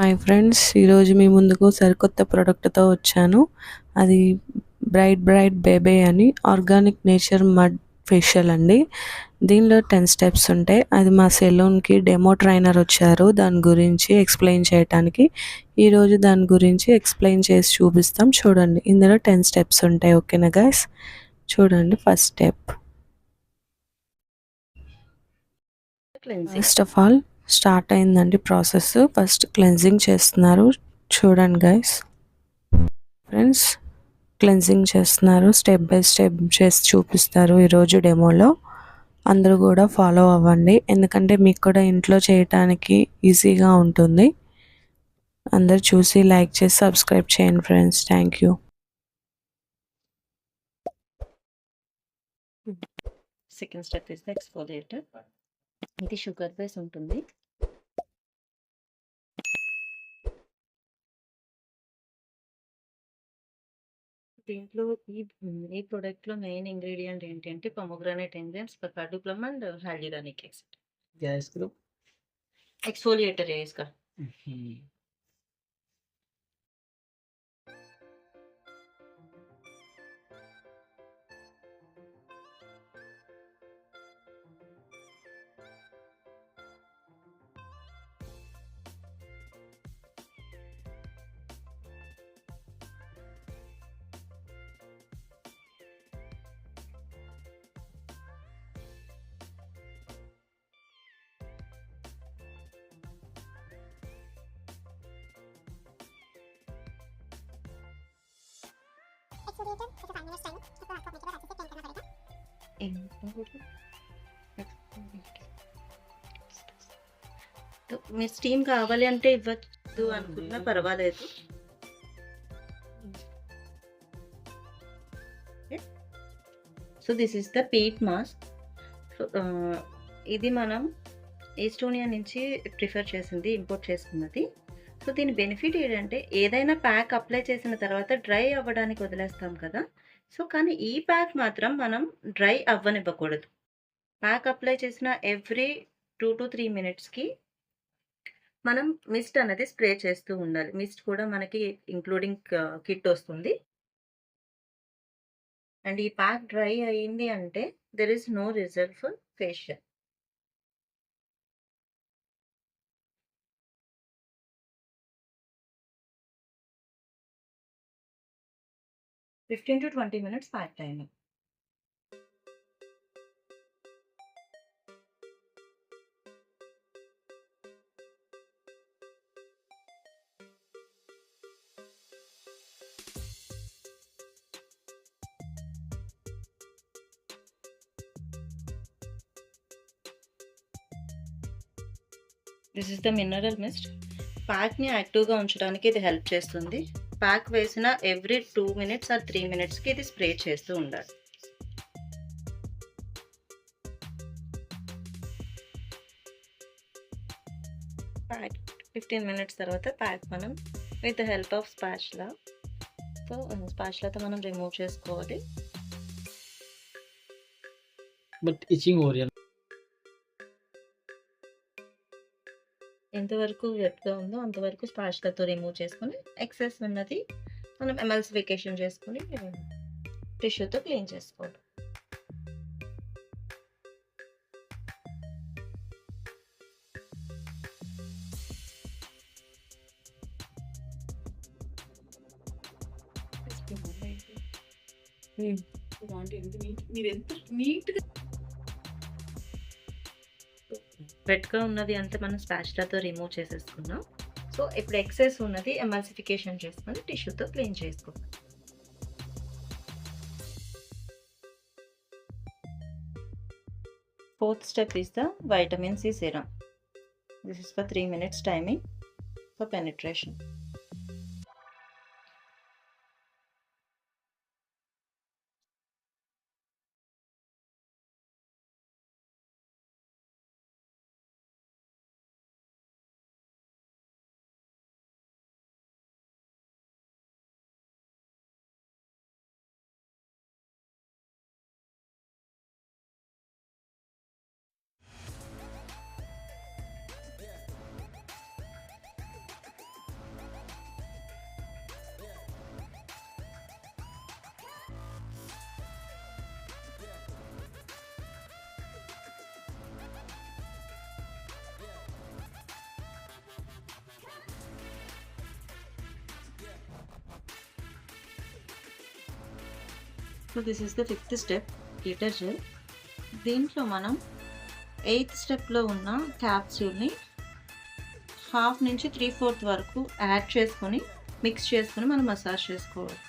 Hi friends, ఈరోజు మీ ముందుకు సరికొత్త ప్రోడక్ట్తో వచ్చాను. అది బ్రైట్ బేబీ అని ఆర్గానిక్ నేచర్ మడ్ ఫేషియల్ అండి. దీనిలో 10 స్టెప్స్ ఉంటాయి. అది మా సెలూన్కి డెమో ట్రైనర్ వచ్చారు దాని గురించి ఎక్స్ప్లెయిన్ చేయడానికి. ఈరోజు దాని గురించి ఎక్స్ప్లెయిన్ చేసి చూపిస్తాం. చూడండి, ఇందులో 10 స్టెప్స్ ఉంటాయి. ఓకేనా గైస్? చూడండి, first step. First of all start అయిందండి ప్రాసెస్. ఫస్ట్ క్లెన్జింగ్ చేస్తున్నారు. చూడండి గైస్, ఫ్రెండ్స్, క్లెన్జింగ్ చేస్తున్నారు. స్టెప్ బై స్టెప్ చేసి చూపిస్తారు ఈరోజు డెమోలో. అందరూ కూడా ఫాలో అవ్వండి, ఎందుకంటే మీకు కూడా ఇంట్లో చేయటానికి ఈజీగా ఉంటుంది. అందరు చూసి లైక్ చేసి సబ్స్క్రైబ్ చేయండి friends. Thank you. Second step is the exfoliator. ఇది షుగర్ బేస్ ఉంటుంది. దీంట్లో ఈ ప్రోడక్ట్లో మెయిన్ ఇంగ్రీడియంట్ ఏంటంటే పొమోగ్రానేట్ ఎంజైమ్స్, కార్డోప్లమ్ అండ్ హైల్యూరానిక్ యాసిడ్. गैस ग्रुप एक्सफोलिएटर है इसका. మీరు స్టీమ్ కావాలి అంటే ఇవ్వచ్చు అనుకున్నా పర్వాలేదు. So this is the peat mask. ఇది మనం ఈస్టోనియా నుంచి ప్రిఫర్ చేసింది, ఇంపోర్ట్ చేసుకున్నది. సో దీని బెనిఫిట్ ఏంటంటే ఏదైనా ప్యాక్ అప్లై చేసిన తర్వాత డ్రై అవ్వడానికి వదిలేస్తాం కదా. సో కానీ ఈ ప్యాక్ మాత్రం మనం డ్రై అవ్వనివ్వకూడదు. ప్యాక్ అప్లై చేసిన ఎవ్రీ 2 to 3 మినిట్స్కి మనం మిస్ట్ అనేది స్ప్రే చేస్తూ ఉండాలి. మిస్ట్ కూడా మనకి ఇంక్లూడింగ్ కిట్ వస్తుంది. అండ్ ఈ ప్యాక్ డ్రై అయ్యింది అంటే there is no result for facial. (15 to 20 minutes) pack timing. This is the mineral mist. ప్యాక్ని యాక్టివ్గా ఉంచడానికి ఇది హెల్ప్ చేస్తుంది. ప్యాక్ వేసిన ఎవ్రీ 2 మినిట్స్ ఆర్ 3 మినిట్స్కి ఇది స్ప్రే చేస్తూ ఉండాలి. ప్యాక్ 15 మినిట్స్ తర్వాత ప్యాక్ మనం with the help of spatula, so స్పాచ్లాతో మనం రిమూవ్ చేసుకోవాలి. बट इचिंग हो रही है. ఎంతవరకు వెట్గా ఉందో అంతవరకు స్పాచ్లతో రిమూవ్ చేసుకొని ఎక్సెస్ ఉన్నది మనం ఎమల్సిఫికేషన్ చేసుకొని టిష్యూతో క్లీన్ చేసుకోవాలి. వెట్గా ఉన్నది అంతా మనం స్పాచ్లతో రిమూవ్ చేసేసుకున్నాం. సో ఇప్పుడు ఎక్సెస్ ఉన్నది ఎమల్సిఫికేషన్ చేసుకొని టిష్యూతో క్లీన్ చేసుకోవాలి. Fourth step is the vitamin C serum. This is for 3 minutes timing for penetration. So this is the 5th step, glitter gel. దీంట్లో మనం 8th స్టెప్లో ఉన్న క్యాప్సూల్ని హాఫ్ నుంచి 3/4 వరకు యాడ్ చేసుకొని మిక్స్ చేసుకొని మనం మసాజ్ చేసుకోవాలి.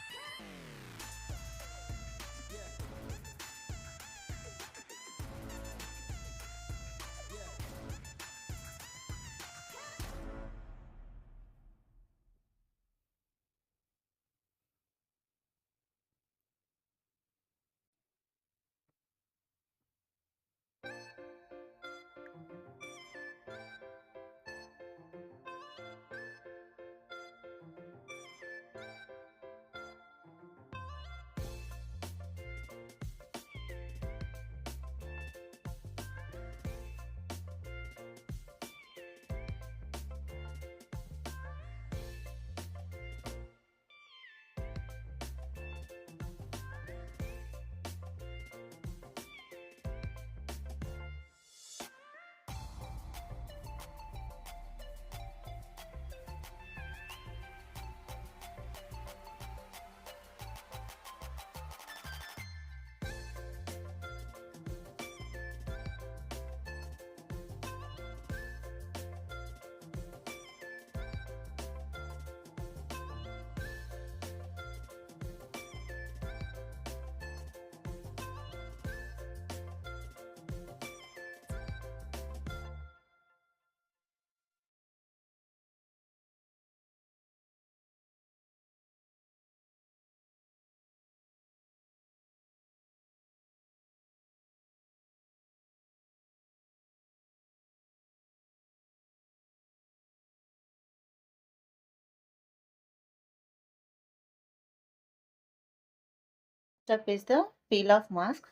Step is the peel off mask.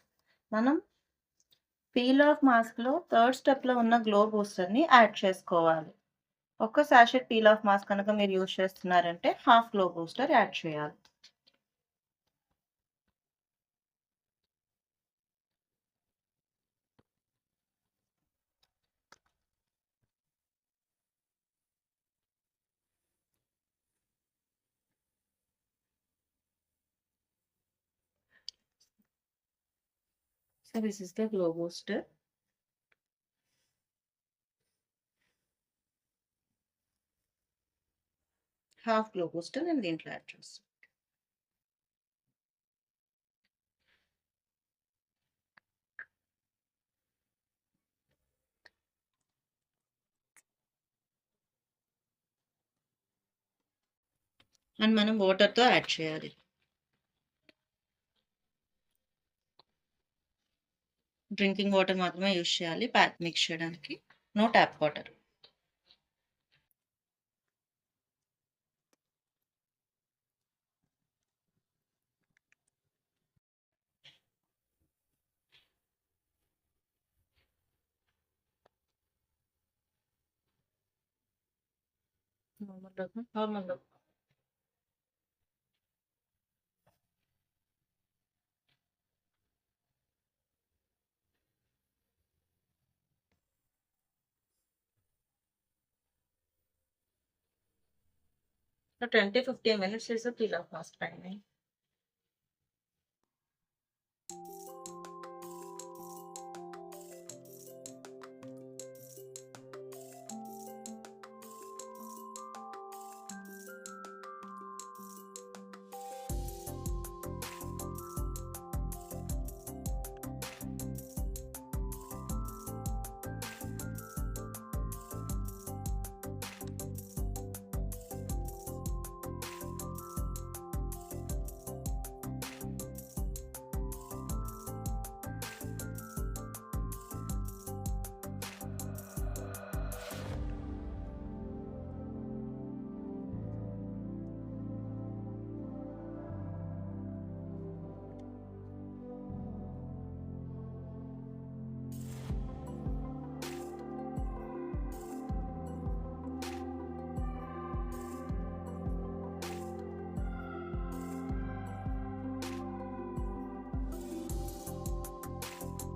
మనం పీల్ ఆఫ్ మాస్క్లో 3rd స్టెప్లో ఉన్న గ్లో బూస్టర్ని యాడ్ చేసుకోవాలి. ఒక సాషెట్ పీల్ ఆఫ్ మాస్క్ కనుక మీరు యూజ్ చేస్తున్నారంటే హాఫ్ గ్లో బూస్టర్ యాడ్ చేయాలి. So this is the glow booster. Half glow booster నేను దీంట్లో యాడ్ చేస్తాను. అండ్ మనం వాటర్తో యాడ్ చేయాలి. డ్రింకింగ్ వాటర్ మాత్రమే యూజ్ చేయాలి ప్యాక్ మిక్స్ చేయడానికి, no tap water. Normal 20-15 minutes is the peel off mask timing.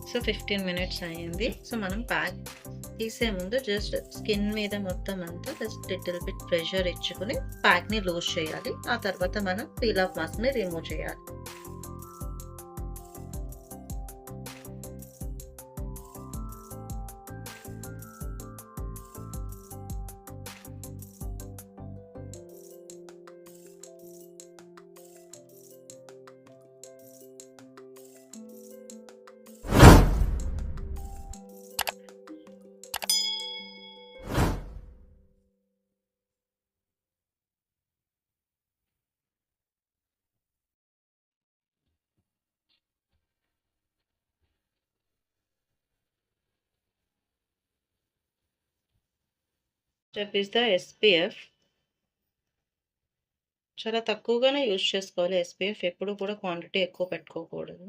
So 15 minutes అయ్యింది. సో మనం ప్యాక్ తీసే ముందు జస్ట్ స్కిన్ మీద మొత్తం అంతా జస్ట్ లిటిల్ బిట్ ప్రెషర్ ఇచ్చుకుని ప్యాక్ని లూజ్ చేయాలి. ఆ తర్వాత మనం పీల్ ఆఫ్ మాస్క్ని రిమూవ్ చేయాలి. Step is the SPF. చాలా తక్కువగానే యూజ్ చేసుకోవాలి ఎస్పీఎఫ్. ఎప్పుడు కూడా క్వాంటిటీ ఎక్కువ పెట్టుకోకూడదు.